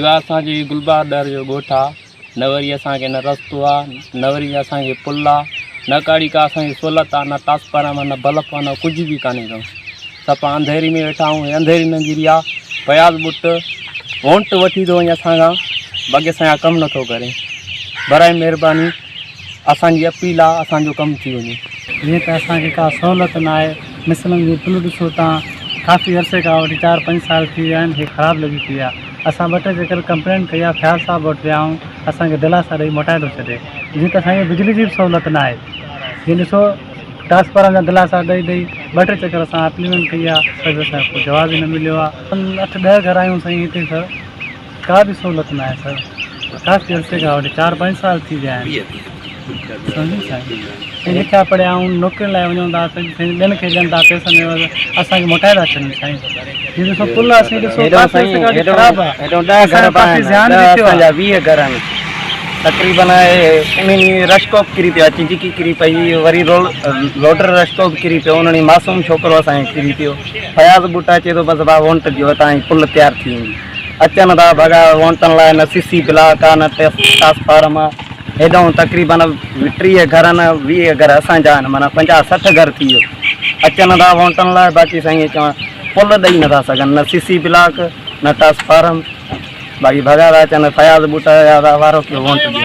रीवा असांजी गुलबादर जो ॻोठु आहे, न वरी असांखे न रस्तो आहे, न वरी असांखे पुल आहे, न काड़ी का असांजी सहूलियत आहे, न ट्रांसफार्म आहे, न बल्ब आहे, न कुझु बि कान्हे को। सभु अंधेरी में वेठा आहियूं, अंधेरी न गिरी आहे। फयाज़ बुट वोट वठी थो वञे असांखां, बाक़ी असांजा कमु नथो करे। बराए महिरबानी असांजी अपील आहे, असांजो कमु थी वञे। जीअं त असांखे का सहूलियत न आहे। मिसलनि जी पुल ॾिसो तव्हां, काफ़ी अरसे खां वठी 4-5 साल थी विया आहिनि, हीअ ख़राबु लॻी पई आहे। असां 2 टे चकर कंप्लेंट कई आहे, फ़याज़ साहब वटि विया आहियूं, असांखे दिलासा ॾेई मोटाए थो छॾे। जीअं त असांखे बिजली जी बि सहूलियत न आहे। जीअं ॾिसो ट्रांसफार्म जा दिलासा ॾेई 2 टे चकर असां एप्लीमेंट कई आहे, सर असांखे कोई जवाब ई न मिलियो आहे। 8-10 घर आहियूं साईं हिते सर, का बि सहूलियत न आहे सर। काफ़ी अरसे खां वठी 4-5 साल थी विया आहिनि। सम्झी साईं, लिखिया पढ़िया ऐं नौकिरी लाइ वञूं था, ॿियनि खे ॾियनि था पैसनि, असांखे मोटाए था छॾनि साईं। हीअ ॾिसो पुल आहे, ख़राबु आहे। 20 घर आहिनि तक़रीबन। उन्हनि रशकोप किरी पियो, चिंचिकी किरी पई, वरी लोडर रशकोप किरी पियो, उन्हनि मासूम छोकिरो असांखे किरी पियो। फयाज़ बुट अचे थो, बसि भाउ वोट ॾियो, तव्हांजी पुल तयारु थी वेंदी। अचनि था भॻा वोटनि लाइ, न सीसी ब्लॉक आहे, न ट्रांसफार्म आहे। हेॾो तक़रीबन 30 घर आहिनि, 20 घर असांजा आहिनि, माना 50-60 घर थी वियो। अचनि था वोटनि लाइ, बाक़ी साईं चवां पुल ॾेई नथा सघनि, न सीसी ब्लॉक, न ट्रांसफार्म। बाक़ी भॻा था अचनि, फयाज़ बुट जा वारो कयो वोट ॾियो।